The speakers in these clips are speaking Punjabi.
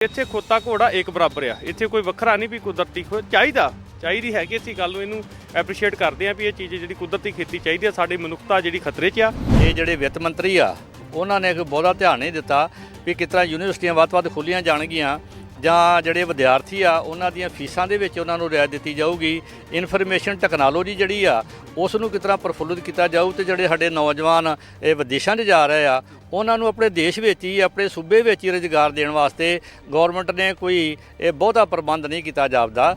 ਇੱਥੇ ਖੋਤਾ ਘੋੜਾ ਇੱਕ ਬਰਾਬਰ ਆ। ਇੱਥੇ ਕੋਈ ਵੱਖਰਾ ਨਹੀਂ ਵੀ ਕੁਦਰਤੀ ਚਾਹੀਦੀ ਹੈਗੀ। ਅਸੀਂ ਗੱਲ ਨੂੰ ਇਹਨੂੰ ਐਪਰੀਸ਼ੀਏਟ ਕਰਦੇ ਹਾਂ ਵੀ ਇਹ ਚੀਜ਼ ਜਿਹੜੀ ਕੁਦਰਤੀ ਖੇਤੀ ਚਾਹੀਦੀ ਆ। ਸਾਡੀ ਮਨੁੱਖਤਾ ਜਿਹੜੀ ਖਤਰੇ 'ਚ ਆ। ਇਹ ਜਿਹੜੇ ਵਿੱਤ ਮੰਤਰੀ ਆ ਉਹਨਾਂ ਨੇ ਬਹੁਤਾ ਧਿਆਨ ਨਹੀਂ ਦਿੱਤਾ ਵੀ ਕਿਸ ਤਰ੍ਹਾਂ ਯੂਨੀਵਰਸਿਟੀਆਂ ਵੱਧ ਖੁੱਲ੍ਹੀਆਂ ਜਾਣਗੀਆਂ ਜਾਂ ਜਿਹੜੇ ਵਿਦਿਆਰਥੀ ਆ ਉਹਨਾਂ ਦੀਆਂ ਫੀਸਾਂ ਦੇ ਵਿੱਚ ਉਹਨਾਂ ਨੂੰ ਰਿਆਇਤ ਦਿੱਤੀ ਜਾਊਗੀ। ਇਨਫੋਰਮੇਸ਼ਨ ਟੈਕਨੋਲੋਜੀ ਜਿਹੜੀ ਆ ਉਸ ਨੂੰ ਕਿਸ ਤਰ੍ਹਾਂ ਪ੍ਰਫੁੱਲਿਤ ਕੀਤਾ ਜਾਊ ਤੇ ਜਿਹੜੇ ਸਾਡੇ ਨੌਜਵਾਨ ਇਹ ਵਿਦੇਸ਼ਾਂ 'ਚ ਜਾ ਰਹੇ ਆ ਉਹਨਾਂ ਨੂੰ ਆਪਣੇ ਦੇਸ਼ ਵਿੱਚ ਹੀ ਆਪਣੇ ਸੂਬੇ ਵਿੱਚ ਹੀ ਰੁਜ਼ਗਾਰ ਦੇਣ ਵਾਸਤੇ ਗੌਰਮੈਂਟ ਨੇ ਕੋਈ ਇਹ ਬਹੁਤਾ ਪ੍ਰਬੰਧ ਨਹੀਂ ਕੀਤਾ ਜਾਪਦਾ।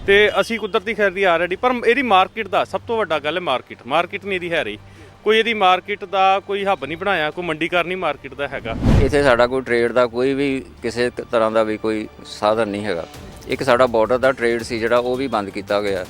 ਤੇ ਅਸੀਂ ਕੁਦਰਤੀ ਖੇਤੀ ਆਲਰੇਡੀ ਪਰ ਇਹਦੀ ਮਾਰਕੀਟ ਦਾ ਸਭ ਤੋਂ ਵੱਡਾ ਗੱਲ ਹੈ ਮਾਰਕੀਟ ਨਹੀਂ ਇਹਦੀ ਹੈ ਰਹੀ। ਕੋਈ ਇਹਦੀ ਮਾਰਕੀਟ ਦਾ ਕੋਈ ਹੱਬ ਨਹੀਂ ਬਣਾਇਆ, ਕੋਈ ਮੰਡੀਕਰਨ ਨਹੀਂ ਮਾਰਕੀਟ ਦਾ ਹੈਗਾ। ਇੱਥੇ ਸਾਡਾ ਕੋਈ ਟ੍ਰੇਡ ਦਾ ਕੋਈ ਵੀ ਕਿਸੇ ਤਰ੍ਹਾਂ ਦਾ ਵੀ ਕੋਈ ਸਾਧਨ ਨਹੀਂ ਹੈਗਾ। ਇੱਕ ਸਾਡਾ ਬਾਰਡਰ ਦਾ ਟ੍ਰੇਡ ਸੀ ਜਿਹੜਾ ਉਹ ਵੀ ਬੰਦ ਕੀਤਾ ਗਿਆ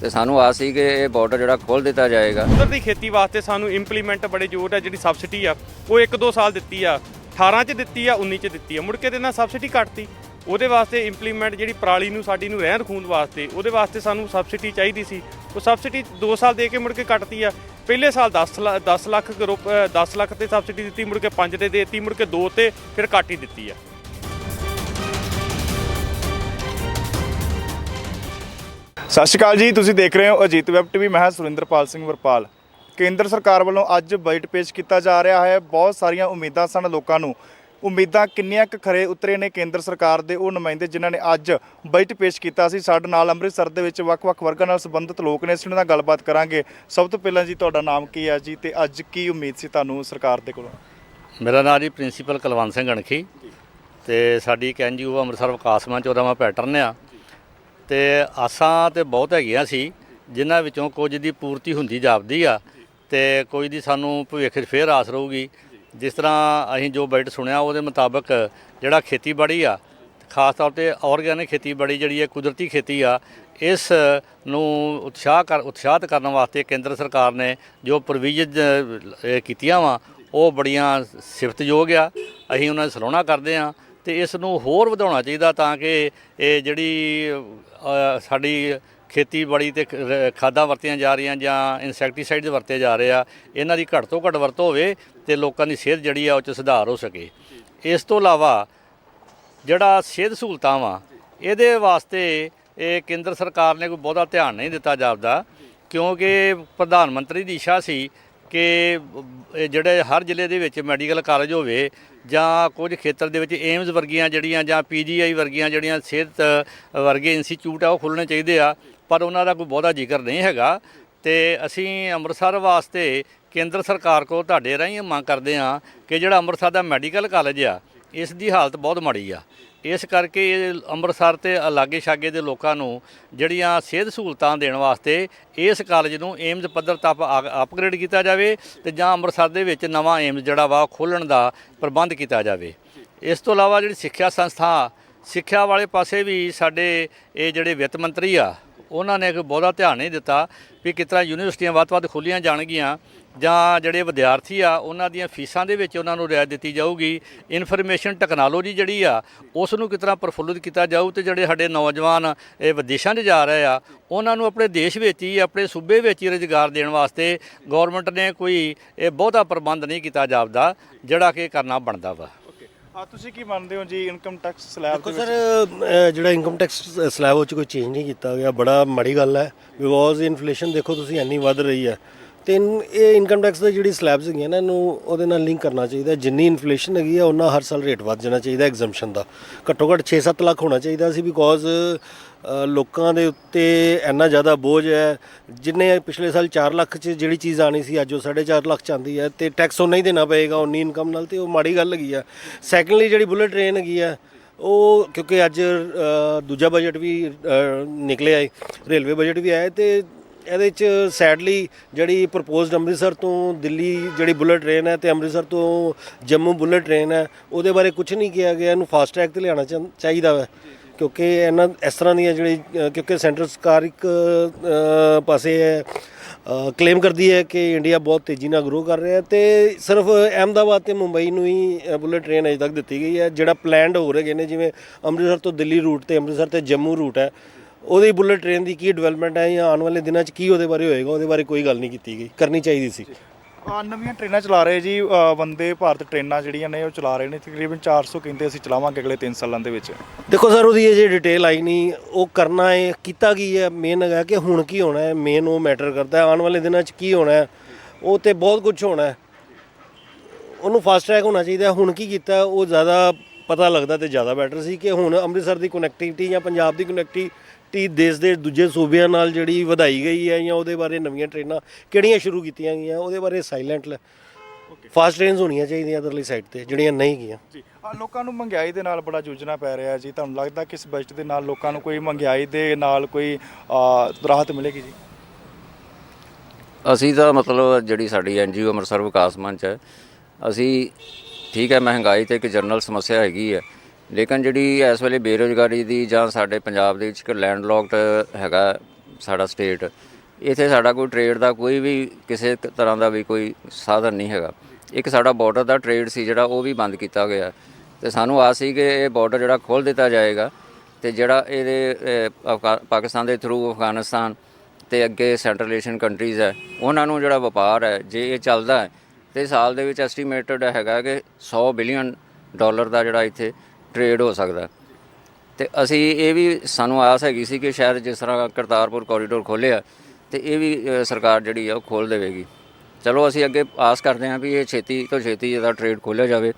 ਤੇ ਸਾਨੂੰ ਆਸ ਸੀ ਕਿ ਇਹ ਬਾਰਡਰ ਜਿਹੜਾ ਖੋਲ੍ਹ ਦਿੱਤਾ ਜਾਏਗਾ। ਕੁਦਰਤੀ ਖੇਤੀ ਵਾਸਤੇ ਸਾਨੂੰ ਇੰਪਲੀਮੈਂਟ ਬੜੇ ਜ਼ੋਰ ਹੈ। ਜਿਹੜੀ ਸਬਸਿਡੀ ਆ ਉਹ 1-2 ਸਾਲ ਦਿੱਤੀ ਆ, 18 'ਚ ਦਿੱਤੀ ਆ, 19 'ਚ ਦਿੱਤੀ ਆ, ਮੁੜ ਕੇ ਦੇ ਨਾਲ ਸਬਸਿਡੀ ਕੱਟਤੀ। ਉਹਦੇ ਵਾਸਤੇ ਇੰਪਲੀਮੈਂਟ ਜਿਹੜੀ ਪਰਾਲੀ ਨੂੰ ਸਾਡੀ ਨੂੰ ਰਹਿੰਦ ਖੂੰਹਦ ਵਾਸਤੇ ਉਹਦੇ ਵਾਸਤੇ ਸਾਨੂੰ ਸਬਸਿਡੀ ਚਾਹੀਦੀ ਸੀ। ਉਹ ਸਬਸਿਡੀ 2 ਸਾਲ ਦੇ ਕੇ ਮੁੜ ਕੇ ਕੱਟਤੀ ਆ। ਪਹਿਲੇ ਸਾਲ 10 ਲੱਖ ਤੇ ਸਬਸਿਡੀ ਦਿੱਤੀ, ਮੁੜ ਕੇ 5 ਤੇ ਦੇਤੀ, ਮੁੜ ਕੇ 2 ਤੇ ਫਿਰ ਕੱਟ ਹੀ ਦਿੱਤੀ ਆ। ਸਤਿ ਸ਼੍ਰੀ ਅਕਾਲ ਜੀ, ਤੁਸੀਂ ਦੇਖ ਰਹੇ ਹੋ ਅਜੀਤ ਵੈਬ ਟੀਵੀ। ਮੈਂ ਹਾਂ ਸੁਰਿੰਦਰਪਾਲ ਸਿੰਘ ਵਰਪਾਲ। ਕੇਂਦਰ ਸਰਕਾਰ ਵੱਲੋਂ ਅੱਜ ਬਜਟ ਪੇਸ਼ ਕੀਤਾ ਜਾ ਰਿਹਾ ਹੈ। ਬਹੁਤ ਸਾਰੀਆਂ ਉਮੀਦਾਂ ਸਨ ਲੋਕਾਂ ਨੂੰ। ਉਮੀਦਾਂ ਕਿੰਨੀਆਂ ਕੁ ਖਰੇ ਉਤਰੇ ਨੇ ਕੇਂਦਰ ਸਰਕਾਰ ਦੇ ਉਹ ਨੁਮਾਇੰਦੇ ਜਿਨ੍ਹਾਂ ਨੇ ਅੱਜ ਬਜਟ ਪੇਸ਼ ਕੀਤਾ ਸੀ। ਸਾਡੇ ਨਾਲ ਅੰਮ੍ਰਿਤਸਰ ਦੇ ਵਿੱਚ ਵੱਖ-ਵੱਖ ਵਰਗਾਂ ਨਾਲ ਸੰਬੰਧਿਤ ਲੋਕ ਨੇ, ਇਸ ਨਾਲ ਗੱਲਬਾਤ ਕਰਾਂਗੇ। ਸਭ ਤੋਂ ਪਹਿਲਾਂ ਜੀ ਤੁਹਾਡਾ ਨਾਮ ਕੀ ਹੈ ਜੀ ਤੇ ਅੱਜ ਕੀ ਉਮੀਦ ਸੀ ਤੁਹਾਨੂੰ ਸਰਕਾਰ ਦੇ ਕੋਲੋਂ? ਮੇਰਾ ਨਾਮ ਜੀ ਪ੍ਰਿੰਸੀਪਲ ਕੁਲਵੰਤ ਸਿੰਘ ਅਣਖੀ ਤੇ ਸਾਡੀ ਇੱਕ NGO ਅੰਮ੍ਰਿਤਸਰ ਵਿਕਾਸ ਮੰਚ ਉਹਦਾ ਮੈਂ ਪੈਟਰਨ ਆ। ਤੇ ਆਸਾਂ ਤੇ ਬਹੁਤ ਹੈਗੀਆਂ ਸੀ ਜਿਨ੍ਹਾਂ ਵਿੱਚੋਂ ਕੁਝ ਦੀ ਪੂਰਤੀ ਹੁੰਦੀ ਜਾਪਦੀ ਆ ਤੇ ਕੁਝ ਦੀ ਸਾਨੂੰ ਭਵਿੱਖ 'ਚ ਫੇਰ ਆਸ ਰਹੂਗੀ। ਜਿਸ ਤਰ੍ਹਾਂ ਅਸੀਂ ਜੋ ਬਜਟ ਸੁਣਿਆ ਉਹਦੇ ਮੁਤਾਬਕ ਜਿਹੜਾ ਖੇਤੀਬਾੜੀ ਆ, ਖਾਸ ਤੌਰ 'ਤੇ ਆਰਗੈਨਿਕ ਖੇਤੀਬਾੜੀ ਜਿਹੜੀ ਹੈ ਕੁਦਰਤੀ ਖੇਤੀ ਆ, ਇਸ ਨੂੰ ਉਤਸ਼ਾਹਿਤ ਕਰਨ ਵਾਸਤੇ ਕੇਂਦਰ ਸਰਕਾਰ ਨੇ ਜੋ ਪ੍ਰੋਵੀਜ਼ਨ ਕੀਤੀਆਂ ਵਾ ਉਹ ਬੜੀਆਂ ਸਿਫਤਯੋਗ ਆ। ਅਸੀਂ ਉਹਨਾਂ ਦੀ ਸਰਾਹੁਣਾ ਕਰਦੇ ਹਾਂ ਤੇ ਇਸ ਨੂੰ ਹੋਰ ਵਧਾਉਣਾ ਚਾਹੀਦਾ ਤਾਂ ਕਿ ਇਹ ਜਿਹੜੀ ਸਾਡੀ ਖੇਤੀਬਾੜੀ ਤੇ ਖਾਦਾਂ ਵਰਤੀਆਂ ਜਾ ਰਹੀਆਂ ਜਾਂ ਇਨਸੈਕਟੀਸਾਈਡਸ ਵਰਤੇ ਜਾ ਰਹੇ ਆ, ਇਹਨਾਂ ਦੀ ਘੱਟ ਤੋਂ ਘੱਟ ਵਰਤੋਂ ਹੋਵੇ ਤੇ ਲੋਕਾਂ ਦੀ ਸਿਹਤ ਜਿਹੜੀ ਆ ਉਹ 'ਚ ਸੁਧਾਰ ਹੋ ਸਕੇ। ਇਸ ਤੋਂ ਇਲਾਵਾ ਜਿਹੜਾ ਸਿਹਤ ਸਹੂਲਤਾਂ ਵਾ ਇਹਦੇ ਵਾਸਤੇ ਇਹ ਕੇਂਦਰ ਸਰਕਾਰ ਨੇ ਕੋਈ ਬਹੁਤਾ ਧਿਆਨ ਨਹੀਂ ਦਿੱਤਾ ਜਾਪਦਾ, ਕਿਉਂਕਿ ਪ੍ਰਧਾਨ ਮੰਤਰੀ ਦੀ ਇੱਛਾ ਸੀ ਕਿ ਜਿਹੜੇ ਹਰ ਜ਼ਿਲ੍ਹੇ ਦੇ ਵਿੱਚ ਮੈਡੀਕਲ ਕਾਲਜ ਹੋਵੇ ਜਾਂ ਕੁਝ ਖੇਤਰ ਦੇ ਵਿੱਚ ਏਮਜ਼ ਵਰਗੀਆਂ ਜਿਹੜੀਆਂ ਜਾਂ PGI ਵਰਗੀਆਂ ਜਿਹੜੀਆਂ ਸਿਹਤ ਵਰਗੇ ਇੰਸਟੀਚਿਊਟ ਆ ਉਹ ਖੁੱਲ੍ਹਣੇ ਚਾਹੀਦੇ ਆ, ਪਰ ਉਹਨਾਂ ਦਾ ਕੋਈ ਬਹੁਤਾ ਜ਼ਿਕਰ ਨਹੀਂ ਹੈਗਾ। ਤੇ ਅਸੀਂ ਅੰਮ੍ਰਿਤਸਰ ਵਾਸਤੇ ਕੇਂਦਰ ਸਰਕਾਰ ਕੋਲ ਤੁਹਾਡੇ ਰਾਹੀਂ ਮੰਗ ਕਰਦੇ ਹਾਂ ਕਿ ਜਿਹੜਾ ਅੰਮ੍ਰਿਤਸਰ ਦਾ ਮੈਡੀਕਲ ਕਾਲਜ ਆ ਇਸ ਦੀ ਹਾਲਤ ਬਹੁਤ ਮਾੜੀ ਆ। ਇਸ ਕਰਕੇ ਅੰਮ੍ਰਿਤਸਰ ਤੇ ਲਾਗੇ ਛਾਗੇ ਦੇ ਲੋਕਾਂ ਨੂੰ ਜਿਹੜੀਆਂ ਸਿਹਤ ਸਹੂਲਤਾਂ ਦੇਣ ਵਾਸਤੇ ਇਸ ਕਾਲਜ ਨੂੰ ਏਮਜ਼ ਪੱਧਰ ਤੱਕ ਅਪਗ੍ਰੇਡ ਕੀਤਾ ਜਾਵੇ ਤੇ ਜਾਂ ਅੰਮ੍ਰਿਤਸਰ ਦੇ ਵਿੱਚ ਨਵਾਂ ਏਮਜ਼ ਜਿਹੜਾ ਵਾ ਖੋਲ੍ਹਣ ਦਾ ਪ੍ਰਬੰਧ ਕੀਤਾ ਜਾਵੇ। ਇਸ ਤੋਂ ਇਲਾਵਾ ਜਿਹੜੀ ਸਿੱਖਿਆ ਸੰਸਥਾ, ਸਿੱਖਿਆ ਵਾਲੇ ਪਾਸੇ ਵੀ ਸਾਡੇ ਇਹ ਜਿਹੜੇ ਵਿੱਤ ਮੰਤਰੀ ਆ ਉਹਨਾਂ ਨੇ ਕੋਈ ਬਹੁਤਾ ਧਿਆਨ ਨਹੀਂ ਦਿੱਤਾ ਵੀ ਕਿਸ ਤਰ੍ਹਾਂ ਯੂਨੀਵਰਸਿਟੀਆਂ ਵੱਧ ਖੁੱਲ੍ਹੀਆਂ ਜਾਣਗੀਆਂ ਜਾਂ ਜਿਹੜੇ ਵਿਦਿਆਰਥੀ ਆ ਉਹਨਾਂ ਦੀਆਂ ਫੀਸਾਂ ਦੇ ਵਿੱਚ ਉਹਨਾਂ ਨੂੰ ਰਿਆਇਤ ਦਿੱਤੀ ਜਾਊਗੀ। ਇਨਫੋਰਮੇਸ਼ਨ ਟੈਕਨੋਲੋਜੀ ਜਿਹੜੀ ਆ ਉਸ ਨੂੰ ਕਿਸ ਤਰ੍ਹਾਂ ਪ੍ਰਫੁੱਲਿਤ ਕੀਤਾ ਜਾਊ ਤੇ ਜਿਹੜੇ ਸਾਡੇ ਨੌਜਵਾਨ ਇਹ ਵਿਦੇਸ਼ਾਂ 'ਚ ਜਾ ਰਹੇ ਆ ਉਹਨਾਂ ਨੂੰ ਆਪਣੇ ਦੇਸ਼ ਵਿੱਚ ਹੀ ਆਪਣੇ ਸੂਬੇ ਵਿੱਚ ਹੀ ਰੁਜ਼ਗਾਰ ਦੇਣ ਵਾਸਤੇ ਗੌਰਮੈਂਟ ਨੇ ਕੋਈ ਇਹ ਬਹੁਤਾ ਪ੍ਰਬੰਧ ਨਹੀਂ ਕੀਤਾ ਜਾਪਦਾ ਜਿਹੜਾ ਕਿ ਕਰਨਾ ਬਣਦਾ ਵਾ। ਤੁਸੀਂ ਕੀ ਮੰਨਦੇ ਹੋ ਜੀ ਇਨਕਮ ਟੈਕਸ ਸਲੈਬ ਦੇ ਵਿੱਚ? ਸਰ ਜਿਹੜਾ ਇਨਕਮ ਟੈਕਸ ਸਲੈਬ ਉਹ 'ਚ ਕੋਈ ਚੇਂਜ ਨਹੀਂ ਕੀਤਾ ਗਿਆ, ਬੜਾ ਮਾੜੀ ਗੱਲ ਹੈ। ਬਿਕੋਜ਼ ਇਨਫਲੇਸ਼ਨ ਦੇਖੋ ਤੁਸੀਂ ਇੰਨੀ ਵੱਧ ਰਹੀ ਹੈ ਤੇ ਇਹ ਇਨਕਮ ਟੈਕਸ ਦੀ ਜਿਹੜੀ ਸਲੈਬਸ ਹੈਗੀਆਂ ਨਾ ਇਹਨੂੰ ਉਹਦੇ ਨਾਲ ਲਿੰਕ ਕਰਨਾ ਚਾਹੀਦਾ। ਜਿੰਨੀ ਇਨਫਲੇਸ਼ਨ ਹੈਗੀ ਆ ਉਹਨਾਂ ਹਰ ਸਾਲ ਰੇਟ ਵੱਧ ਜਾਣਾ ਚਾਹੀਦਾ ਐਗਜ਼ੈਂਪਸ਼ਨ ਦਾ। ਘੱਟੋ ਘੱਟ 6-7 ਲੱਖ ਹੋਣਾ ਚਾਹੀਦਾ ਸੀ, ਬਿਕੋਜ਼ ਲੋਕਾਂ ਦੇ ਉੱਤੇ ਇੰਨਾ ਜ਼ਿਆਦਾ ਬੋਝ ਹੈ। ਜਿੰਨੇ ਪਿਛਲੇ ਸਾਲ 4 ਲੱਖ 'ਚ ਜਿਹੜੀ ਚੀਜ਼ ਆਣੀ ਸੀ ਅੱਜ ਉਹ 4.5 ਲੱਖ 'ਚ ਆਉਂਦੀ ਹੈ ਤੇ ਟੈਕਸ ਉਹ ਨਹੀਂ ਦੇਣਾ ਪਏਗਾ ਉਨੀ ਇਨਕਮ ਨਾਲ, ਤੇ ਉਹ ਮਾੜੀ ਗੱਲ ਹੈਗੀ ਆ। ਸੈਕੰਡਲੀ ਜਿਹੜੀ ਬੁਲਟ ਟ੍ਰੇਨ ਹੈਗੀ ਆ ਉਹ ਕਿਉਂਕਿ ਅੱਜ ਦੂਜਾ ਬਜਟ ਵੀ ਨਿਕਲਿਆ ਹੈ, ਰੇਲਵੇ ਬਜਟ ਵੀ ਆਇਆ ਤੇ ਇਹਦੇ 'ਚ ਸੈਡਲੀ ਜਿਹੜੀ ਪ੍ਰਪੋਜ਼ਡ ਅੰਮ੍ਰਿਤਸਰ ਤੋਂ ਦਿੱਲੀ ਜਿਹੜੀ ਬੁਲਟ ਟ੍ਰੇਨ ਹੈ ਤੇ ਅੰਮ੍ਰਿਤਸਰ ਤੋਂ ਜੰਮੂ ਬੁਲਟ ਟ੍ਰੇਨ ਹੈ ਉਹਦੇ ਬਾਰੇ ਕੁਝ ਨਹੀਂ ਕਿਹਾ ਗਿਆ। ਇਹਨੂੰ ਫਾਸਟ ਟਰੈਕ 'ਤੇ ਲਿਆਉਣਾ ਚਾਹੀਦਾ ਵਾ, ਕਿਉਂਕਿ ਇਹਨਾਂ ਇਸ ਤਰ੍ਹਾਂ ਦੀਆਂ ਜਿਹੜੀ ਕਿਉਂਕਿ ਸੈਂਟਰ ਸਰਕਾਰ ਇੱਕ ਪਾਸੇ ਕਲੇਮ ਕਰਦੀ ਹੈ ਕਿ ਇੰਡੀਆ ਬਹੁਤ ਤੇਜ਼ੀ ਨਾਲ ਗਰੋ ਕਰ ਰਿਹਾ ਤੇ ਸਿਰਫ ਅਹਿਮਦਾਬਾਦ ਤੇ ਮੁੰਬਈ ਨੂੰ ਹੀ ਬੁਲਟ ਟ੍ਰੇਨ ਅਜੇ ਤੱਕ ਦਿੱਤੀ ਗਈ ਹੈ। ਜਿਹੜਾ ਪਲੈਨਡ ਹੋ ਰਹੇ ਨੇ ਜਿਵੇਂ ਅੰਮ੍ਰਿਤਸਰ ਤੋਂ ਦਿੱਲੀ ਰੂਟ ਤੇ ਅੰਮ੍ਰਿਤਸਰ ਤੇ ਜੰਮੂ ਰੂਟ ਹੈ ਉਹਦੀ ਬੁਲਟ ਟ੍ਰੇਨ ਦੀ ਕੀ ਡਿਵੈਲਪਮੈਂਟ ਹੈ ਜਾਂ ਆਉਣ ਵਾਲੇ ਦਿਨਾਂ 'ਚ ਕੀ ਉਹਦੇ ਬਾਰੇ ਹੋਏਗਾ ਉਹਦੇ ਬਾਰੇ ਕੋਈ ਗੱਲ ਨਹੀਂ ਕੀਤੀ ਗਈ, ਕਰਨੀ ਚਾਹੀਦੀ ਸੀ। ਨਵੀਆਂ ਟ੍ਰੇਨਾਂ ਚਲਾ ਰਹੇ ਜੀ, ਵੰਦੇ ਭਾਰਤ ਟ੍ਰੇਨਾਂ ਜਿਹੜੀਆਂ ਨੇ ਉਹ ਚਲਾ ਰਹੇ ਨੇ, ਤਕਰੀਬਨ 400 ਕਹਿੰਦੇ ਅਸੀਂ ਚਲਾਵਾਂਗੇ ਅਗਲੇ 3 ਸਾਲਾਂ ਦੇ ਵਿੱਚ। ਦੇਖੋ ਸਰ, ਉਹਦੀ ਇਹ ਜੇ ਡਿਟੇਲ ਆਈ ਨਹੀਂ, ਉਹ ਕਰਨਾ ਹੈ ਕੀਤਾ ਕੀ ਹੈ, ਮੇਨ ਹੈਗਾ ਕਿ ਹੁਣ ਕੀ ਹੋਣਾ ਹੈ, ਮੇਨ ਉਹ ਮੈਟਰ ਕਰਦਾ ਹੈ। ਆਉਣ ਵਾਲੇ ਦਿਨਾਂ 'ਚ ਕੀ ਹੋਣਾ ਹੈ, ਉਹ ਤੇ ਬਹੁਤ ਕੁਝ ਹੋਣਾ ਹੈ। ਉਹਨੂੰ ਫਾਸਟ ਟਰੈਕ ਹੋਣਾ ਚਾਹੀਦਾ। ਹੁਣ ਕੀ ਕੀਤਾ ਉਹ ਜ਼ਿਆਦਾ ਪਤਾ ਲੱਗਦਾ ਤੇ ਜ਼ਿਆਦਾ ਬੈਟਰ ਸੀ ਕਿ ਹੁਣ ਅੰਮ੍ਰਿਤਸਰ ਦੀ ਕਨੈਕਟੀਵਿਟੀ ਜਾਂ ਪੰਜਾਬ ਦੀ ਕਨੈਕਟੀਵਿਟੀ ਦੇਸ਼ ਦੇ ਦੂਜੇ ਸੂਬਿਆਂ ਨਾਲ ਜਿਹੜੀ ਵਧਾਈ ਗਈ ਹੈ, ਜਾਂ ਉਹਦੇ ਬਾਰੇ ਨਵੀਆਂ ਟ੍ਰੇਨਾਂ ਕਿਹੜੀਆਂ ਸ਼ੁਰੂ ਕੀਤੀਆਂ ਗਈਆਂ ਉਹਦੇ ਬਾਰੇ ਸਾਇਲੈਂਟ ਫਾਸਟ ਟ੍ਰੇਨਸ ਹੋਣੀਆਂ ਚਾਹੀਦੀਆਂ ਅਦਰਲੀ ਸਾਈਡ ਤੇ ਜਿਹੜੀਆਂ ਨਹੀਂ ਗਈਆਂ ਜੀ। ਲੋਕਾਂ ਨੂੰ ਮਹਿੰਗਾਈ ਦੇ ਨਾਲ ਬੜਾ ਜੂਝਣਾ ਪੈ ਰਿਹਾ ਜੀ, ਤੁਹਾਨੂੰ ਲੱਗਦਾ ਕਿ ਇਸ ਬਜਟ ਦੇ ਨਾਲ ਲੋਕਾਂ ਨੂੰ ਕੋਈ ਮਹਿੰਗਾਈ ਦੇ ਨਾਲ ਕੋਈ ਰਾਹਤ ਮਿਲੇਗੀ ਜੀ? ਅਸੀਂ ਤਾਂ ਮਤਲਬ ਜਿਹੜੀ ਸਾਡੀ NGO ਅੰਮ੍ਰਿਤਸਰ ਵਿਕਾਸ ਮੰਚ ਹੈ, ਅਸੀਂ ਠੀਕ ਹੈ ਮਹਿੰਗਾਈ ਤੇ ਇੱਕ ਜਨਰਲ ਸਮੱਸਿਆ ਹੈਗੀ ਹੈ, ਲੇਕਿਨ ਜਿਹੜੀ ਇਸ ਵੇਲੇ ਬੇਰੁਜ਼ਗਾਰੀ ਦੀ ਜਾਂ ਸਾਡੇ ਪੰਜਾਬ ਦੇ ਵਿੱਚ ਇੱਕ ਲੈਂਡਲੌਕਡ ਹੈਗਾ ਸਾਡਾ ਸਟੇਟ, ਇੱਥੇ ਸਾਡਾ ਕੋਈ ਟ੍ਰੇਡ ਦਾ ਕੋਈ ਵੀ ਕਿਸੇ ਤਰ੍ਹਾਂ ਦਾ ਵੀ ਕੋਈ ਸਾਧਨ ਨਹੀਂ ਹੈਗਾ। ਇੱਕ ਸਾਡਾ ਬਾਰਡਰ ਦਾ ਟ੍ਰੇਡ ਸੀ ਜਿਹੜਾ ਉਹ ਵੀ ਬੰਦ ਕੀਤਾ ਗਿਆ, ਤੇ ਸਾਨੂੰ ਆਸ ਸੀ ਕਿ ਇਹ ਬਾਰਡਰ ਜਿਹੜਾ ਖੋਲ੍ਹ ਦਿੱਤਾ ਜਾਏਗਾ, ਤੇ ਜਿਹੜਾ ਇਹਦੇ ਪਾਕਿਸਤਾਨ ਦੇ ਥਰੂ ਅਫਗਾਨਿਸਤਾਨ ਤੇ ਅੱਗੇ ਸੈਂਟਰਲ ਏਸ਼ੀਅਨ ਕੰਟਰੀਜ਼ ਹੈ, ਉਹਨਾਂ ਨੂੰ ਜਿਹੜਾ ਵਪਾਰ ਹੈ ਜੇ ਇਹ ਚੱਲਦਾ ਹੈ ਤੇ ਸਾਲ ਦੇ ਵਿੱਚ ਐਸਟੀਮੇਟਡ ਹੈਗਾ ਕਿ $100 ਬਿਲੀਅਨ ਦਾ ਜਿਹੜਾ ਇੱਥੇ ਟ੍ਰੇਡ ਹੋ ਸਕਦਾ। ਤੇ ਅਸੀਂ ਇਹ ਵੀ ਸਾਨੂੰ ਆਸ ਹੈਗੀ ਸੀ ਕਿ ਸ਼ਾਇਦ ਜਿਸ ਤਰ੍ਹਾਂ ਕਰਤਾਰਪੁਰ ਕੋਰੀਡੋਰ ਖੋਲ੍ਹਿਆ ਤੇ ਇਹ ਵੀ ਸਰਕਾਰ ਜਿਹੜੀ ਆ ਉਹ ਖੋਲ੍ਹ ਦੇਵੇਗੀ। ਚਲੋ ਅਸੀਂ ਅੱਗੇ ਆਸ ਕਰਦੇ ਹਾਂ ਵੀ ਇਹ ਛੇਤੀ ਤੋਂ ਛੇਤੀ ਇਹਦਾ ਟ੍ਰੇਡ ਖੋਲ੍ਹਿਆ ਜਾਵੇ।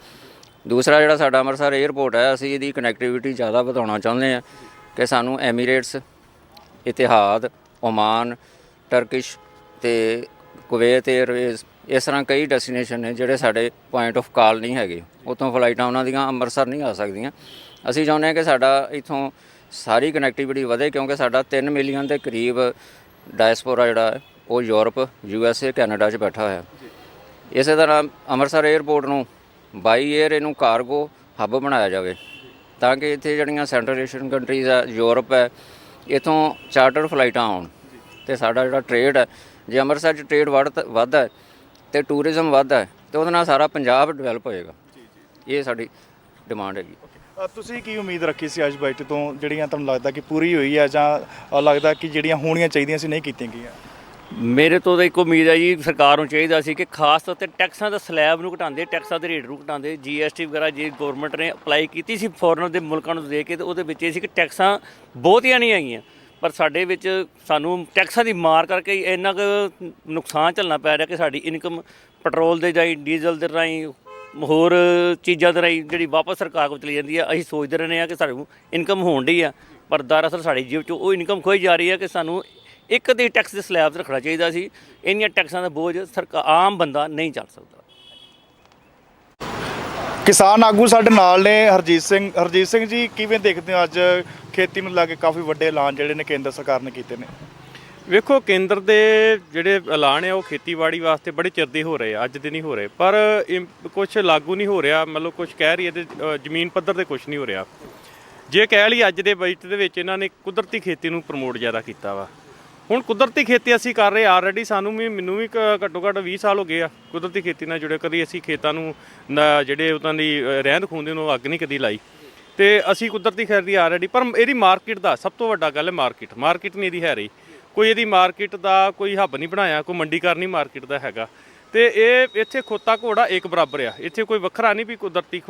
ਦੂਸਰਾ ਜਿਹੜਾ ਸਾਡਾ ਅੰਮ੍ਰਿਤਸਰ ਏਅਰਪੋਰਟ ਹੈ, ਅਸੀਂ ਇਹਦੀ ਕਨੈਕਟੀਵਿਟੀ ਜ਼ਿਆਦਾ ਵਧਾਉਣਾ ਚਾਹੁੰਦੇ ਹਾਂ ਕਿ ਸਾਨੂੰ ਐਮੀਰੇਟਸ, ਇਤਿਹਾਦ, ਓਮਾਨ, ਟਰਕਿਸ਼ ਤੇ ਕੁਵੈਤ ਏਅਰਵੇਜ਼, ਇਸ ਤਰ੍ਹਾਂ ਕਈ ਡੈਸਟੀਨੇਸ਼ਨ ਨੇ ਜਿਹੜੇ ਸਾਡੇ ਪੁਆਇੰਟ ਆਫ ਕਾਲ ਨਹੀਂ ਹੈਗੇ, ਉੱਥੋਂ ਫਲਾਈਟਾਂ ਉਹਨਾਂ ਦੀਆਂ ਅੰਮ੍ਰਿਤਸਰ ਨਹੀਂ ਆ ਸਕਦੀਆਂ। ਅਸੀਂ ਚਾਹੁੰਦੇ ਹਾਂ ਕਿ ਸਾਡਾ ਇੱਥੋਂ ਸਾਰੀ ਕਨੈਕਟੀਵਿਟੀ ਵਧੇ, ਕਿਉਂਕਿ ਸਾਡਾ 3 ਮਿਲੀਅਨ ਦੇ ਕਰੀਬ ਡਾਇਸਪੋਰਾ ਜਿਹੜਾ ਹੈ ਉਹ ਯੂਰਪ, USA, ਕੈਨੇਡਾ 'ਚ ਬੈਠਾ ਹੋਇਆ। ਇਸੇ ਤਰ੍ਹਾਂ ਅੰਮ੍ਰਿਤਸਰ ਏਅਰਪੋਰਟ ਨੂੰ ਬਾਈ ਏਅਰ ਇਹਨੂੰ ਕਾਰਗੋ ਹੱਬ ਬਣਾਇਆ ਜਾਵੇ, ਤਾਂ ਕਿ ਇੱਥੇ ਜਿਹੜੀਆਂ ਸੈਂਟਰਲ ਏਸ਼ੀਅਨ ਕੰਟਰੀਜ਼ ਹੈ, ਯੂਰਪ ਹੈ, ਇੱਥੋਂ ਚਾਰਟਰ ਫਲਾਈਟਾਂ ਆਉਣ ਅਤੇ ਸਾਡਾ ਜਿਹੜਾ ਟ੍ਰੇਡ ਹੈ, ਜੇ ਅੰਮ੍ਰਿਤਸਰ 'ਚ ਟ੍ਰੇਡ ਵੱਧਦਾ ਹੈ ਅਤੇ ਟੂਰਿਜ਼ਮ ਵੱਧਦਾ ਹੈ ਤੇ ਉਹਦੇ ਨਾਲ ਸਾਰਾ ਪੰਜਾਬ ਡਿਵੈਲਪ ਹੋਏਗਾ। ਇਹ ਸਾਡੀ ਡਿਮਾਂਡ ਹੈਗੀ। ਤੁਸੀਂ ਕੀ ਉਮੀਦ ਰੱਖੀ ਸੀ ਅੱਜ ਬਜਟ ਤੋਂ, ਜਿਹੜੀਆਂ ਤੁਹਾਨੂੰ ਲੱਗਦਾ ਕਿ ਪੂਰੀ ਹੋਈ ਹੈ, ਜਾਂ ਲੱਗਦਾ ਕਿ ਜਿਹੜੀਆਂ ਹੋਣੀਆਂ ਚਾਹੀਦੀਆਂ ਸੀ ਨਹੀਂ ਕੀਤੀਆਂ ਗਈਆਂ? ਮੇਰੇ ਤੋਂ ਤਾਂ ਇੱਕ ਉਮੀਦ ਹੈ ਜੀ, ਸਰਕਾਰ ਨੂੰ ਚਾਹੀਦਾ ਸੀ ਕਿ ਖਾਸ ਤੌਰ 'ਤੇ ਟੈਕਸਾਂ ਦਾ ਸਲੈਬ ਨੂੰ ਘਟਾਉਂਦੇ, ਟੈਕਸਾਂ ਦੇ ਰੇਟ ਨੂੰ ਘਟਾਉਂਦੇ। GST ਵਗੈਰਾ ਜੇ ਗੌਰਮੈਂਟ ਨੇ ਅਪਲਾਈ ਕੀਤੀ ਸੀ ਫੋਰਨ ਦੇ ਮੁਲਕਾਂ ਨੂੰ ਦੇ ਕੇ, ਤੇ ਉਹਦੇ ਵਿੱਚ ਇਹ ਸੀ ਕਿ ਟੈਕਸਾਂ ਬਹੁਤੀਆਂ ਨਹੀਂ ਆਈਆਂ, ਪਰ ਸਾਡੇ ਵਿੱਚ ਸਾਨੂੰ ਟੈਕਸਾਂ ਦੀ ਮਾਰ ਕਰਕੇ ਇੰਨਾ ਕੁ ਨੁਕਸਾਨ ਝੱਲਣਾ ਪੈ ਰਿਹਾ ਕਿ ਸਾਡੀ ਇਨਕਮ ਪੈਟਰੋਲ ਦੇ ਰਾਹੀਂ, ਡੀਜ਼ਲ ਦੇ ਰਾਹੀਂ, ਹੋਰ ਚੀਜ਼ਾਂ ਦੇ ਰਾਹੀਂ ਜਿਹੜੀ ਵਾਪਸ ਸਰਕਾਰ ਕੋਲ ਚਲੀ ਜਾਂਦੀ ਹੈ। ਅਸੀਂ ਸੋਚਦੇ ਰਹਿੰਦੇ ਹਾਂ ਕਿ ਸਾਨੂੰ ਇਨਕਮ ਹੋਣ ਡਈ ਆ, ਪਰ ਦਰਅਸਲ ਸਾਡੀ ਜੇਬ 'ਚੋਂ ਉਹ ਇਨਕਮ ਖੋਈ ਜਾ ਰਹੀ ਹੈ ਕਿ ਸਾਨੂੰ ਇੱਕ ਦੇ ਟੈਕਸ ਦੇ ਸਲੈਬ ਰੱਖਣਾ ਚਾਹੀਦਾ ਸੀ। ਇੰਨੀਆਂ ਟੈਕਸਾਂ ਦਾ ਬੋਝ ਆਮ ਬੰਦਾ ਨਹੀਂ ਚੱਲ ਸਕਦਾ। ਕਿਸਾਨ ਆਗੂ ਸਾਡੇ ਨਾਲ ਨੇ ਹਰਜੀਤ ਸਿੰਘ ਜੀ, ਕਿਵੇਂ ਦੇਖਦੇ ਹੋ ਅੱਜ ਖੇਤੀ ਨੂੰ ਲੈ ਕੇ ਕਾਫੀ ਵੱਡੇ ਐਲਾਨ ਜਿਹੜੇ ਨੇ ਕੇਂਦਰ ਸਰਕਾਰ ਨੇ ਕੀਤੇ ਨੇ? ਵੇਖੋ, ਕੇਂਦਰ ਦੇ ਜਿਹੜੇ ਐਲਾਨ ਆ ਉਹ ਖੇਤੀਬਾੜੀ ਵਾਸਤੇ ਬੜੇ ਚਿਰ ਦੇ ਹੋ ਰਹੇ ਆ, ਅੱਜ ਦੇ ਨਹੀਂ ਹੋ ਰਹੇ, ਪਰ ਕੁਝ ਲਾਗੂ ਨਹੀਂ ਹੋ ਰਿਹਾ। ਮਤਲਬ ਕੁਝ ਕਹਿ ਰਹੀ ਹੈ ਤੇ ਜ਼ਮੀਨ ਪੱਧਰ 'ਤੇ ਕੁਝ ਨਹੀਂ ਹੋ ਰਿਹਾ। ਜੇ ਕਹਿ ਲਈ ਅੱਜ ਦੇ ਬਜਟ ਦੇ ਵਿੱਚ ਇਹਨਾਂ ਨੇ ਕੁਦਰਤੀ ਖੇਤੀ ਨੂੰ ਪ੍ਰਮੋਟ ਜ਼ਿਆਦਾ ਕੀਤਾ ਵਾ। ਹੁਣ ਕੁਦਰਤੀ ਖੇਤੀ ਅਸੀਂ ਕਰ ਰਹੇ ਆਲਰੇਡੀ, ਮੈਨੂੰ ਵੀ ਘੱਟੋ ਘੱਟ 20 ਸਾਲ ਹੋ ਗਏ ਆ ਕੁਦਰਤੀ ਖੇਤੀ ਨਾਲ ਜੁੜੇ। ਕਦੀ ਅਸੀਂ ਖੇਤਾਂ ਨੂੰ ਜਿਹੜੇ ਉਹਨਾਂ ਦੀ ਰਹਿੰਦ ਖੂੰਹਦ ਨੂੰ ਅੱਗ ਨਹੀਂ ਕਦੀ ਲਾਈ, ਤੇ ਅਸੀਂ ਕੁਦਰਤੀ ਖੇਤੀ ਆਲਰੇਡੀ। ਪਰ ਇਹਦੀ ਮਾਰਕੀਟ ਦਾ ਸਭ ਤੋਂ ਵੱਡਾ ਗੱਲ ਹੈ ਮਾਰਕੀਟ ਨਹੀਂ ਇਹਦੀ ਹੈ ਰਹੀ। ਕੋਈ ਇਹਦੀ ਮਾਰਕੀਟ ਦਾ ਕੋਈ ਹੱਬ ਨਹੀਂ ਬਣਾਇਆ, ਕੋਈ ਮੰਡੀਕਰਨ ਨਹੀਂ ਮਾਰਕੀਟ ਦਾ ਹੈਗਾ। ਤੇ ਇਹ ਇੱਥੇ ਖੋਤਾ ਘੋੜਾ ਇੱਕ ਬਰਾਬਰ ਆ, ਇੱਥੇ ਕੋਈ ਵੱਖਰਾ ਨਹੀਂ ਵੀ ਕੁਦਰਤੀ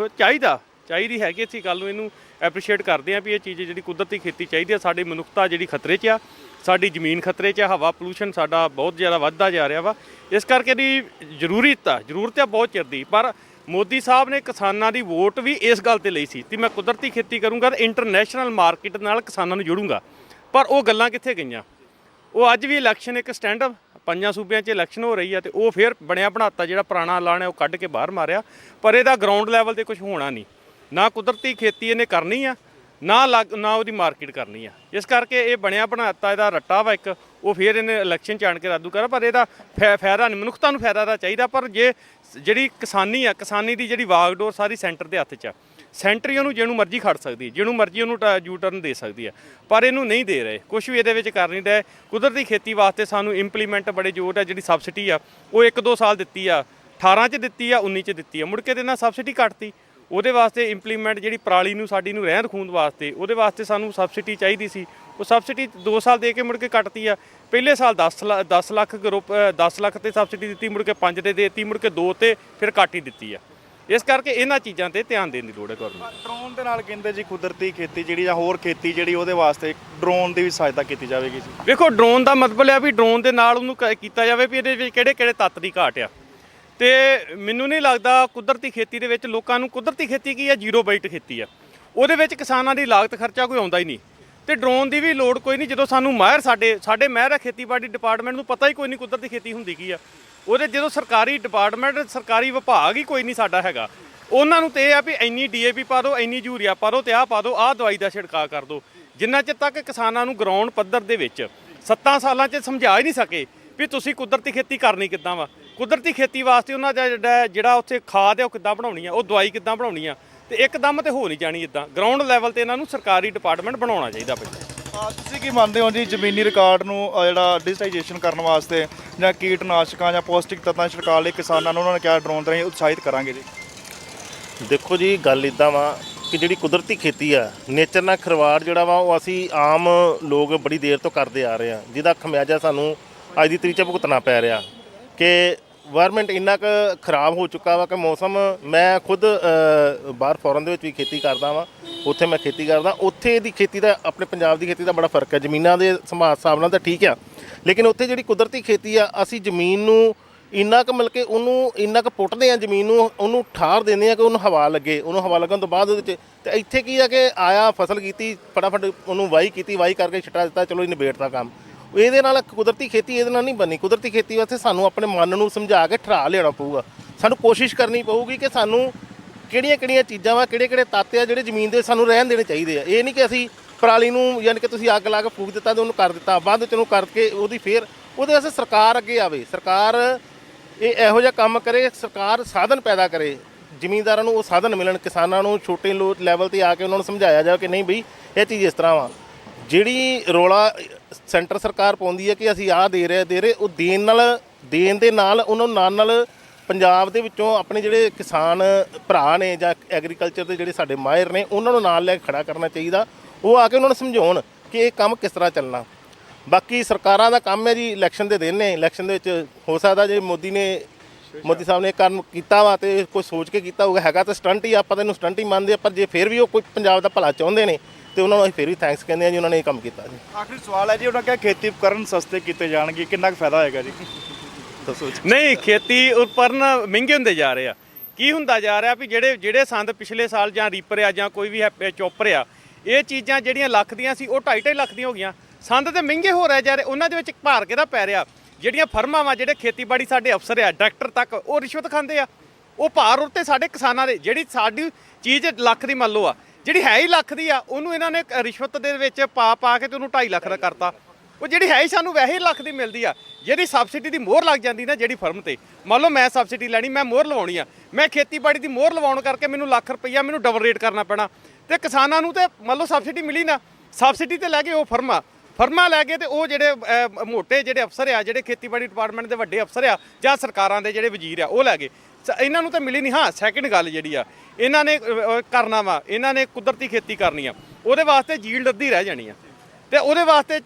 ਚਾਹੀਦੀ ਹੈਗੀ। ਅਸੀਂ ਗੱਲ ਨੂੰ ਇਹਨੂੰ ਐਪਰੀਸ਼ੀਏਟ ਕਰਦੇ ਹਾਂ ਵੀ ਇਹ ਚੀਜ਼ ਜਿਹੜੀ ਕੁਦਰਤੀ ਖੇਤੀ ਚਾਹੀਦੀ ਆ। ਸਾਡੀ ਮਨੁੱਖਤਾ ਜਿਹੜੀ ਖਤਰੇ 'ਚ ਆ, ਸਾਡੀ ਜ਼ਮੀਨ ਖਤਰੇ 'ਚ ਆ, ਹਵਾ ਪੋਲੂਸ਼ਨ ਸਾਡਾ ਬਹੁਤ ਜ਼ਿਆਦਾ ਵੱਧਦਾ ਜਾ ਰਿਹਾ ਵਾ। ਇਸ ਕਰਕੇ ਇਹਦੀ ਜ਼ਰੂਰਤ ਆ ਬਹੁਤ ਚਿਰ ਦੀ। ਪਰ ਮੋਦੀ ਸਾਹਿਬ ਨੇ ਕਿਸਾਨਾਂ ਦੀ ਵੋਟ ਵੀ ਇਸ ਗੱਲ 'ਤੇ ਲਈ ਸੀ ਕਿ ਮੈਂ ਕੁਦਰਤੀ ਖੇਤੀ ਕਰੂੰਗਾ ਤੇ ਇੰਟਰਨੈਸ਼ਨਲ ਮਾਰਕੀਟ ਨਾਲ ਕਿਸਾਨਾਂ ਨੂੰ ਜੋੜੂੰਗਾ। ਪਰ ਉਹ ਗੱਲਾਂ ਕਿੱਥੇ ਗਈਆਂ? ਉਹ ਅੱਜ ਵੀ ਇਲੈਕਸ਼ਨ ਇੱਕ ਸਟੈਂਡ 5 ਸੂਬਿਆਂ 'ਚ ਇਲੈਕਸ਼ਨ ਹੋ ਰਹੀ ਆ, ਤੇ ਉਹ ਫਿਰ ਬਣਿਆ ਬਣਾਤਾ ਜਿਹੜਾ ਪੁਰਾਣਾ ਐਲਾਨ ਹੈ ਉਹ ਕੱਢ ਕੇ ਬਾਹਰ ਮਾਰਿਆ। ਪਰ ਇਹਦਾ ਗਰਾਊਂਡ ਲੈਵਲ 'ਤੇ ਕੁਝ ਹੋਣਾ ਨਹੀਂ। ਨਾ ਕੁਦਰਤੀ ਖੇਤੀ ਇਹਨੇ ਕਰਨੀ ਆ, ਨਾ ਉਹਦੀ ਮਾਰਕੀਟ ਕਰਨੀ ਆ। ਇਸ ਕਰਕੇ ਇਹ ਬਣਿਆ ਬਣਾਤਾ ਇਹਦਾ ਰੱਟਾ ਵਾ ਇੱਕ, ਉਹ ਫਿਰ ਇਹਨੇ ਇਲੈਕਸ਼ਨ 'ਚ ਆਣ ਕੇ ਰੱਦੂ ਕਰਾ। ਪਰ ਇਹਦਾ ਫਾਇਦਾ ਨਹੀਂ, ਮਨੁੱਖਤਾ ਨੂੰ ਫਾਇਦਾ ਤਾਂ ਚਾਹੀਦਾ। ਪਰ ਜੇ ਜਿਹੜੀ ਕਿਸਾਨੀ ਦੀ ਜਿਹੜੀ ਵਾਗਡੋਰ ਸਾਰੀ ਸੈਂਟਰ ਦੇ ਹੱਥ 'ਚ ਆ। ਸੈਂਟਰ ਹੀ ਉਹਨੂੰ ਜਿਹਨੂੰ ਮਰਜ਼ੀ ਖੜ ਸਕਦੀ, ਜਿਹਨੂੰ ਮਰਜ਼ੀ ਉਹਨੂੰ ਯੂ ਟਰਨ ਦੇ ਸਕਦੀ ਆ, ਪਰ ਇਹਨੂੰ ਨਹੀਂ ਦੇ ਰਹੇ। ਕੁਛ ਵੀ ਇਹਦੇ ਵਿੱਚ ਕਰ ਨਹੀਂ ਰਹੇ। ਕੁਦਰਤੀ ਖੇਤੀ ਵਾਸਤੇ ਸਾਨੂੰ ਇੰਪਲੀਮੈਂਟ ਬੜੇ ਜ਼ੋਰ ਹੈ। ਜਿਹੜੀ ਸਬਸਿਡੀ ਆ ਉਹ 1-2 ਸਾਲ ਦਿੱਤੀ ਆ, 18 'ਚ ਦਿੱਤੀ ਆ, 19 'ਚ ਦਿੱਤੀ ਆ, ਮੁੜ ਕੇ ਤੇ ਇਹਨਾਂ ਸਬਸਿਡੀ ਕੱਟਤੀ। ਉਹਦੇ ਵਾਸਤੇ ਇੰਪਲੀਮੈਂਟ ਜਿਹੜੀ ਪਰਾਲੀ ਨੂੰ ਸਾਡੀ ਨੂੰ ਰਹਿੰਦ ਖੂੰਹਦ ਵਾਸਤੇ ਉਹਦੇ ਵਾਸਤੇ ਸਾਨੂੰ ਸਬਸਿਡੀ ਚਾਹੀਦੀ ਸੀ। ਉਹ ਸਬਸਿਡੀ 2 ਸਾਲ ਦੇ ਕੇ ਮੁੜ ਕੇ ਕੱਟਤੀ ਆ। ਪਹਿਲੇ ਸਾਲ 10 ਲੱਖ ਗਰੁੱਪ 10 ਲੱਖ ਤੇ ਸਬਸਿਡੀ ਦਿੱਤੀ, ਮੁੜ ਕੇ 5 ਤੇ ਦੇਤੀ, ਮੁੜ ਕੇ 2 ਤੇ ਫਿਰ ਕੱਟ ਹੀ ਦਿੱਤੀ ਆ। ਇਸ ਕਰਕੇ ਇਹਨਾਂ ਚੀਜ਼ਾਂ ਤੇ ਧਿਆਨ ਦੇਣ ਦੀ ਲੋੜ ਹੈ ਗਵਰਨਮੈਂਟ। ਡਰੋਨ ਦੇ ਨਾਲ ਕਹਿੰਦੇ ਜੀ ਕੁਦਰਤੀ ਖੇਤੀ ਜਿਹੜੀ ਜਾਂ ਹੋਰ ਖੇਤੀ ਜਿਹੜੀ ਉਹਦੇ ਵਾਸਤੇ ਡਰੋਨ ਦੀ ਵੀ ਸਹਾਇਤਾ ਕੀਤੀ ਜਾਵੇਗੀ ਜੀ। ਵੇਖੋ ਡਰੋਨ ਦਾ ਮਤਲਬ ਹੈ ਵੀ ਡਰੋਨ ਦੇ ਨਾਲ ਉਹਨੂੰ ਕੀਤਾ ਜਾਵੇ ਵੀ ਇਹਦੇ ਵਿੱਚ ਕਿਹੜੇ ਤੱਤ ਦੀ ਘਾਟ ਆ। ਤੇ ਮੈਨੂੰ ਨਹੀਂ ਲੱਗਦਾ ਕੁਦਰਤੀ ਖੇਤੀ ਦੇ ਵਿੱਚ ਲੋਕਾਂ ਨੂੰ ਕੁਦਰਤੀ ਖੇਤੀ ਕੀ ਆ, ਜ਼ੀਰੋ ਬਜਟ ਖੇਤੀ ਆ, ਉਹਦੇ ਵਿੱਚ ਕਿਸਾਨਾਂ ਦੀ ਲਾਗਤ ਖਰਚਾ ਕੋਈ ਆਉਂਦਾ ਹੀ ਨਹੀਂ ਤੇ ਡਰੋਨ ਦੀ ਵੀ ਲੋੜ ਕੋਈ ਨਹੀਂ। ਜਦੋਂ ਸਾਨੂੰ ਮਾਹਿਰ ਸਾਡੇ ਮਾਹਿਰ ਆ ਖੇਤੀਬਾੜੀ ਡਿਪਾਰਟਮੈਂਟ ਨੂੰ ਪਤਾ ਹੀ ਕੋਈ ਨਹੀਂ ਕੁਦਰਤੀ ਖੇਤੀ ਹੁੰਦੀ ਕੀ ਆ। ਉਹਦੇ ਜਦੋਂ ਸਰਕਾਰੀ ਡਿਪਾਰਟਮੈਂਟ ਸਰਕਾਰੀ ਵਿਭਾਗ ਹੀ ਕੋਈ ਨਹੀਂ ਸਾਡਾ ਹੈਗਾ, ਉਹਨਾਂ ਨੂੰ ਤੇ ਇਹ ਆ ਵੀ ਇੰਨੀ DAP ਪਾ ਦਿਓ, ਇੰਨੀ ਯੂਰੀਆ ਪਾ ਦਿਓ ਤੇ ਆਹ ਪਾ ਦਿਓ, ਆਹ ਦਵਾਈ ਦਾ ਛਿੜਕਾਅ ਕਰ ਦਿਓ। ਜਿੰਨਾ ਚਿਰ ਤੱਕ ਕਿਸਾਨਾਂ ਨੂੰ ਗਰਾਊਂਡ ਪੱਧਰ ਦੇ ਵਿੱਚ 7 ਸਾਲਾਂ 'ਚ ਸਮਝਾ ਹੀ ਨਹੀਂ ਸਕੇ ਵੀ ਤੁਸੀਂ ਕੁਦਰਤੀ ਖੇਤੀ ਕਰਨੀ ਕਿੱਦਾਂ ਵਾ, ਕੁਦਰਤੀ ਖੇਤੀ ਵਾਸਤੇ ਉਹਨਾਂ ਦਾ ਜਿਹੜਾ ਉੱਥੇ ਖਾਦ ਹੈ ਉਹ ਕਿੱਦਾਂ ਬਣਾਉਣੀ ਆ, ਉਹ ਦਵਾਈ ਕਿੱਦਾਂ ਬਣਾਉਣੀ ਆ, ਤੇ ਇੱਕਦਮ ਤੇ ਹੋ ਨਹੀਂ ਜਾਣੀ ਇੱਦਾਂ। ਗਰਾਊਂਡ ਲੈਵਲ ਤੇ ਇਹਨਾਂ ਨੂੰ ਸਰਕਾਰੀ ਡਿਪਾਰਟਮੈਂਟ ਬਣਾਉਣਾ ਚਾਹੀਦਾ ਪਹਿਲਾਂ। ਤੁਸੀਂ ਕੀ ਮੰਨਦੇ ਹੋ ਜੀ ਜ਼ਮੀਨੀ ਰਿਕਾਰਡ ਨੂੰ ਜਿਹੜਾ ਡਿਜੀਟਾਈਜੇਸ਼ਨ ਕਰਨ ਵਾਸਤੇ ਜਾਂ ਕੀਟਨਾਸ਼ਕਾਂ ਜਾਂ ਪੌਸ਼ਟਿਕ ਤੱਤਾਂ ਛਿੜਕਾਉਣ ਲਈ ਕਿਸਾਨਾਂ ਨੂੰ ਉਹਨਾਂ ਨੇ ਕਿਹਾ ਡਰੋਨ ਰਾਹੀਂ ਉਤਸ਼ਾਹਿਤ ਕਰਾਂਗੇ ਜੀ? ਦੇਖੋ ਜੀ ਗੱਲ ਇੱਦਾਂ ਵਾ ਕਿ ਜਿਹੜੀ ਕੁਦਰਤੀ ਖੇਤੀ ਆ, ਨੇਚਰ ਨਾਲ ਖਿਲਵਾੜ ਜਿਹੜਾ ਵਾ ਉਹ ਅਸੀਂ ਆਮ ਲੋਕ ਬੜੀ ਦੇਰ ਤੋਂ ਕਰਦੇ ਆ ਰਹੇ ਆ, ਜਿਹਦਾ ਖਮਿਆਜਾ ਸਾਨੂੰ ਅੱਜ ਦੀ ਤਰੀਕ 'ਚ ਭੁਗਤਣਾ ਪੈ ਰਿਹਾ ਕਿ ਇਨਵਾਇਰਮੈਂਟ ਇੰਨਾ ਕੁ ਖਰਾਬ ਹੋ ਚੁੱਕਾ ਵਾ ਕਿ ਮੌਸਮ, ਮੈਂ ਖੁਦ ਬਾਹਰ ਫੋਰਨ ਦੇ ਵਿੱਚ ਵੀ ਖੇਤੀ ਕਰਦਾ ਵਾਂ, ਉੱਥੇ ਮੈਂ ਖੇਤੀ ਕਰਦਾ, ਉੱਥੇ ਦੀ ਖੇਤੀ ਦਾ ਆਪਣੇ ਪੰਜਾਬ ਦੀ ਖੇਤੀ ਦਾ ਬੜਾ ਫਰਕ ਹੈ। ਜ਼ਮੀਨਾਂ ਦੇ ਹਿਸਾਬ ਨਾਲ ਤਾਂ ਠੀਕ ਆ, ਲੇਕਿਨ ਉੱਥੇ ਜਿਹੜੀ ਕੁਦਰਤੀ ਖੇਤੀ ਆ ਅਸੀਂ ਜ਼ਮੀਨ ਨੂੰ ਇੰਨਾ ਕੁ ਮਿਲ ਕੇ ਉਹਨੂੰ ਇੰਨਾ ਕੁ ਪੁੱਟਦੇ ਆ, ਜ਼ਮੀਨ ਨੂੰ ਉਹਨੂੰ ਠਾਰ ਦਿੰਦੇ ਆ ਕਿ ਉਹਨੂੰ ਹਵਾ ਲੱਗੇ, ਉਹਨੂੰ ਹਵਾ ਲੱਗਣ ਤੋਂ ਬਾਅਦ ਉਹਦੇ 'ਚ ਤੇ ਇੱਥੇ ਕੀ ਆ ਕਿ ਆਇਆ ਫਸਲ ਕੀਤੀ, ਫਟਾਫਟ ਉਹਨੂੰ ਵਾਹੀ ਕੀਤੀ, ਵਾਹੀ ਕਰਕੇ ਛਿੱਟਾ ਦਿੱਤਾ, ਚਲੋ ਇਹ ਨਿਬੇੜਤਾ ਕੰਮ। ਇਹਦੇ ਨਾਲ ਕੁਦਰਤੀ ਖੇਤੀ ਇਹਦੇ ਨਾਲ ਨਹੀਂ ਬਣਨੀ। ਕੁਦਰਤੀ ਖੇਤੀ ਵਾਸਤੇ ਸਾਨੂੰ ਆਪਣੇ ਮਨ ਨੂੰ ਸਮਝਾ ਕੇ ਠਰਾ ਲਿਆਉਣਾ ਪਊਗਾ। ਸਾਨੂੰ ਕੋਸ਼ਿਸ਼ ਕਰਨੀ ਪਊਗੀ ਕਿ ਸਾਨੂੰ ਕਿਹੜੀਆਂ ਚੀਜ਼ਾਂ ਵਾ, ਕਿਹੜੇ ਤੱਤ ਆ ਜਿਹੜੇ ਜ਼ਮੀਨ ਦੇ ਸਾਨੂੰ ਰਹਿਣ ਦੇਣੇ ਚਾਹੀਦੇ ਆ। ਇਹ ਨਹੀਂ ਕਿ ਅਸੀਂ ਪਰਾਲੀ ਨੂੰ ਯਾਨੀ ਕਿ ਤੁਸੀਂ ਅੱਗ ਲਾ ਕੇ ਫੂਕ ਦਿੱਤਾ ਤੇ ਉਹਨੂੰ ਕਰ ਦਿੱਤਾ, ਬਾਅਦ ਵਿੱਚ ਉਹਨੂੰ ਕਰਕੇ ਉਹਦੀ ਫੇਰ ਉਹਦੇ ਵਾਸਤੇ ਸਰਕਾਰ ਅੱਗੇ ਆਵੇ, ਸਰਕਾਰ ਇਹ ਇਹੋ ਜਿਹਾ ਕੰਮ ਕਰੇ, ਸਰਕਾਰ ਸਾਧਨ ਪੈਦਾ ਕਰੇ, ਜ਼ਿਮੀਂਦਾਰਾਂ ਨੂੰ ਉਹ ਸਾਧਨ ਮਿਲਣ, ਕਿਸਾਨਾਂ ਨੂੰ ਛੋਟੇ ਲੈਵਲ ਤੇ ਆ ਕੇ ਉਹਨਾਂ ਨੂੰ ਸਮਝਾਇਆ ਜਾਵੇ ਕਿ ਨਹੀਂ ਬਈ ਇਹ ਚੀਜ਼ ਇਸ ਤਰ੍ਹਾਂ ਵਾ। ਜਿਹੜੀ ਰੌਲਾ ਸੈਂਟਰ ਸਰਕਾਰ ਪਾਉਂਦੀ ਹੈ ਕਿ ਅਸੀਂ ਆਹ ਦੇ ਰਹੇ ਉਹ ਦੇਣ ਦੇ ਨਾਲ ਉਹਨਾਂ ਨੂੰ ਨਾਲ ਪੰਜਾਬ ਦੇ ਵਿੱਚੋਂ ਆਪਣੇ ਜਿਹੜੇ ਕਿਸਾਨ ਭਰਾ ਨੇ ਜਾਂ ਐਗਰੀਕਲਚਰ ਦੇ ਜਿਹੜੇ ਸਾਡੇ ਮਾਹਿਰ ਨੇ ਉਹਨਾਂ ਨੂੰ ਨਾਲ ਲੈ ਕੇ ਖੜਾ ਕਰਨਾ ਚਾਹੀਦਾ। ਉਹ ਆ ਕੇ ਉਹਨਾਂ ਨੂੰ ਸਮਝਾਉਣ ਕਿ ਇਹ ਕੰਮ ਕਿਸ ਤਰ੍ਹਾਂ ਚੱਲਣਾ। ਬਾਕੀ ਸਰਕਾਰਾਂ ਦਾ ਕੰਮ ਹੈ ਜੀ, ਇਲੈਕਸ਼ਨ ਦੇ ਦਿਨ ਨੇ, ਇਲੈਕਸ਼ਨ ਦੇ ਵਿੱਚ ਹੋ ਸਕਦਾ ਜੇ ਮੋਦੀ ਸਾਹਿਬ ਨੇ ਕੰਮ ਕੀਤਾ ਵਾ ਤੇ ਕੋਈ ਸੋਚ ਕੇ ਕੀਤਾ ਹੋਊਗਾ, ਹੈਗਾ ਤਾਂ ਸਟੰਟ ਹੀ, ਆਪਾਂ ਤੈਨੂੰ ਸਟੰਟ ਹੀ ਮੰਨਦੇ ਆ, ਪਰ ਜੇ ਫਿਰ ਵੀ ਉਹ ਕੋਈ ਪੰਜਾਬ ਦਾ ਭਲਾ ਚਾਹੁੰਦੇ ਨੇ ਤੇ ਉਹਨਾਂ ਨੂੰ ਅਸੀਂ ਫਿਰ ਵੀ ਥੈਂਕਸ ਕਹਿੰਦੇ ਆ ਜੀ, ਉਹਨਾਂ ਨੇ ਇਹ ਕੰਮ ਕੀਤਾ ਜੀ। ਆਖਰੀ ਸਵਾਲ ਹੈ ਜੀ, ਉਹਨਾਂ ਕਿਹਾ ਖੇਤੀ ਉਪਕਰਨ ਸਸਤੇ ਕੀਤੇ ਜਾਣਗੇ, ਕਿੰਨਾ ਕੁ ਫਾਇਦਾ ਹੋਏਗਾ ਜੀ? ਦੱਸੋ ਜੀ। ਨਹੀਂ, ਖੇਤੀ ਉਪਕਰਨ ਮਹਿੰਗੇ ਹੁੰਦੇ ਜਾ ਰਹੇ ਆ। ਕੀ ਹੁੰਦਾ ਜਾ ਰਿਹਾ ਵੀ ਜਿਹੜੇ ਸੰਦ ਪਿਛਲੇ ਸਾਲ ਜਾਂ ਰੀਪਰ ਆ ਜਾਂ ਕੋਈ ਵੀ ਚੋਪਰ ਆ, ਇਹ ਚੀਜ਼ਾਂ ਜਿਹੜੀਆਂ ਲੱਖ ਦੀਆਂ ਸੀ ਉਹ 2.5 ਲੱਖ ਦੀਆਂ ਹੋ ਗਈਆਂ। ਸੰਦ ਤੇ ਮਹਿੰਗੇ ਹੋ ਰਹੇ ਜਾ ਰਹੇ, ਉਹਨਾਂ ਦੇ ਵਿੱਚ ਭਾਰ ਕਿਹਦਾ ਪੈ ਰਿਹਾ? ਜਿਹੜੀਆਂ ਫਰਮਾਂ ਵਾ, ਜਿਹੜੇ ਖੇਤੀਬਾੜੀ ਸਾਡੇ ਅਫਸਰ ਆ, ਡਾਇਰੈਕਟਰ ਤੱਕ, ਉਹ ਰਿਸ਼ਵਤ ਖਾਂਦੇ ਆ। ਉਹ ਭਾਰ ਉੱਤੇ ਸਾਡੇ ਕਿਸਾਨਾਂ ਦੇ, ਜਿਹੜੀ ਸਾਡੀ ਚੀਜ਼ ਲੱਖ ਦੀ ਮੰਨ ਲਓ ਆ, ਜਿਹੜੀ ਹੈ ਹੀ ਲੱਖ ਦੀ ਆ, ਉਹਨੂੰ ਇਹਨਾਂ ਨੇ ਰਿਸ਼ਵਤ ਦੇ ਵਿੱਚ ਪਾ ਕੇ ਤੇ ਉਹਨੂੰ 2.5 ਲੱਖ ਦਾ ਕਰਤਾ। ਉਹ ਜਿਹੜੀ ਹੈ ਹੀ ਸਾਨੂੰ ਵੈਸੇ ਲੱਖ ਦੀ ਮਿਲਦੀ ਆ, ਜਿਹੜੀ ਸਬਸਿਡੀ ਦੀ ਮੋਹਰ ਲੱਗ ਜਾਂਦੀ ਨਾ ਜਿਹੜੀ ਫਰਮ ਤੇ, ਮੰਨ ਲਓ ਮੈਂ ਸਬਸਿਡੀ ਲੈਣੀ, ਮੈਂ ਮੋਹਰ ਲਵਾਉਣੀ ਆ, ਮੈਂ ਖੇਤੀਬਾੜੀ ਦੀ ਮੋਹਰ ਲਵਾਉਣ ਕਰਕੇ ਮੈਨੂੰ ਲੱਖ ਰੁਪਈਆ ਮੈਨੂੰ ਡਬਲ ਰੇਟ ਕਰਨਾ ਪੈਣਾ ਤੇ ਕਿਸਾਨਾਂ ਨੂੰ ਤੇ ਮੰਨ ਲਓ ਸਬਸਿਡੀ ਮਿਲੀ ਨਾ, ਸਬਸਿਡੀ ਤੇ ਲੈ ਕੇ ਉਹ ਫਰਮਾਂ ਲੈ ਕੇ ਤੇ ਉਹ ਜਿਹੜੇ ਮੋਟੇ ਜਿਹੜੇ ਅਫਸਰ ਆ, ਜਿਹੜੇ ਖੇਤੀਬਾੜੀ ਡਿਪਾਰਟਮੈਂਟ ਦੇ ਵੱਡੇ ਅਫਸਰ ਆ ਜਾਂ ਸਰਕਾਰਾਂ ਦੇ ਜਿਹੜੇ ਵਜ਼ੀਰ ਆ, ਉਹ ਲੈ ਗਏ। ਇਹਨਾਂ ਨੂੰ ਤਾਂ ਮਿਲੀ ਨਹੀਂ। ਹਾਂ, ਸੈਕਿੰਡ ਗੱਲ ਜਿਹੜੀ ਆ, ਇਹਨਾਂ ਨੇ ਕਰਨਾ ਵਾ, ਇਹਨਾਂ ਨੇ ਕੁਦਰਤੀ ਖੇਤੀ ਕਰਨੀ ਆ, ਉਹਦੇ ਵਾਸਤੇ ਯੀਲਡ ਅੱਧੀ ਰਹਿ ਜਾਣੀ ਆ ਤੇ ਉਹਦੇ ਵਾਸਤੇ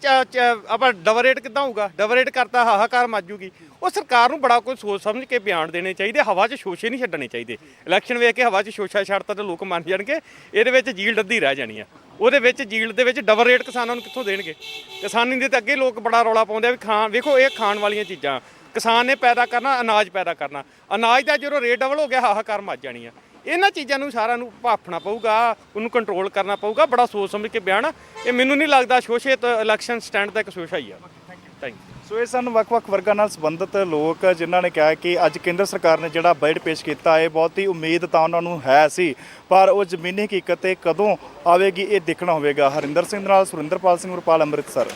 ਆਪਾਂ ਡਬਲ ਰੇਟ ਕਿੱਦਾਂ ਹੋਊਗਾ? ਡਬਲ ਰੇਟ ਕਰਤਾ ਹਾਹਾਕਾਰ ਮੱਚ ਜੂਗੀ। ਉਹ ਸਰਕਾਰ ਨੂੰ ਬੜਾ ਕੁਝ ਸੋਚ ਸਮਝ ਕੇ ਬਿਆਨ ਦੇਣੇ ਚਾਹੀਦੇ, ਹਵਾ 'ਚ ਸ਼ੋਸ਼ੇ ਨਹੀਂ ਛੱਡਣੇ ਚਾਹੀਦੇ। ਇਲੈਕਸ਼ਨ ਵੇਖ ਕੇ ਹਵਾ 'ਚ ਸ਼ੋਸ਼ਾ ਛੱਡਤਾ ਤੇ ਲੋਕ ਮੰਨ ਜਾਣਗੇ, ਇਹਦੇ ਵਿੱਚ ਯੀਲਡ ਅੱਧੀ ਰਹਿ ਜਾਣੀ ਆ। ਉਹਦੇ ਵਿੱਚ ਯੀਲਡ ਦੇ ਵਿੱਚ ਡਬਲ ਰੇਟ ਕਿਸਾਨਾਂ ਨੂੰ ਕਿੱਥੋਂ ਦੇਣਗੇ? ਕਿਸਾਨੀ ਦੇ ਤਾਂ ਅੱਗੇ ਲੋਕ ਬੜਾ ਰੌਲਾ ਪਾਉਂਦੇ ਆ ਵੀ ਵੇਖੋ ਇਹ ਖਾਣ ਵਾਲੀਆਂ ਚੀਜ਼ਾਂ ਕਿਸਾਨ ਨੇ ਪੈਦਾ ਕਰਨਾ, ਅਨਾਜ ਪੈਦਾ ਕਰਨਾ, ਅਨਾਜ ਦਾ ਜਦੋਂ ਰੇਟ ਡਬਲ ਹੋ ਗਿਆ ਹਾਹਾਕਾਰ ਮੱਚ ਜਾਣੀ ਆ। ਇਹਨਾਂ ਚੀਜ਼ਾਂ ਨੂੰ ਸਾਰਿਆਂ ਨੂੰ ਭਾਫਣਾ ਪਊਗਾ, ਉਹਨੂੰ ਕੰਟਰੋਲ ਕਰਨਾ ਪਊਗਾ, ਬੜਾ ਸੋਚ ਸਮਝ ਕੇ ਬਿਆਨ। ਇਹ ਮੈਨੂੰ ਨਹੀਂ ਲੱਗਦਾ ਸ਼ੋਸ਼ੇ ਤੋਂ ਇਲੈਕਸ਼ਨ ਸਟੈਂਡ ਦਾ ਇੱਕ ਸ਼ੋਸ਼ਾ ਹੀ ਆ। Thank you. ਸੋ ਇਹ ਸਨ ਵੱਖ-ਵੱਖ ਵਰਗਾਂ ਨਾਲ ਸੰਬੰਧਿਤ ਲੋਕ ਜਿਨ੍ਹਾਂ ਨੇ ਕਿਹਾ ਕਿ ਅੱਜ ਕੇਂਦਰ ਸਰਕਾਰ ਨੇ ਜਿਹੜਾ ਬਜਟ ਪੇਸ਼ ਕੀਤਾ ਹੈ, ਬਹੁਤੀ ਉਮੀਦ ਤਾਂ ਉਹਨਾਂ ਨੂੰ ਹੈ ਸੀ, ਪਰ ਉਹ ਜ਼ਮੀਨੀ ਹਕੀਕਤ ਤੇ ਕਦੋਂ ਆਵੇਗੀ ਇਹ ਦੇਖਣਾ ਹੋਵੇਗਾ। ਹਰਿੰਦਰ ਸਿੰਘ ਨਾਲ ਸੁਰਿੰਦਰਪਾਲ ਸਿੰਘ ਵਰਪਾਲ, ਅੰਮ੍ਰਿਤਸਰ।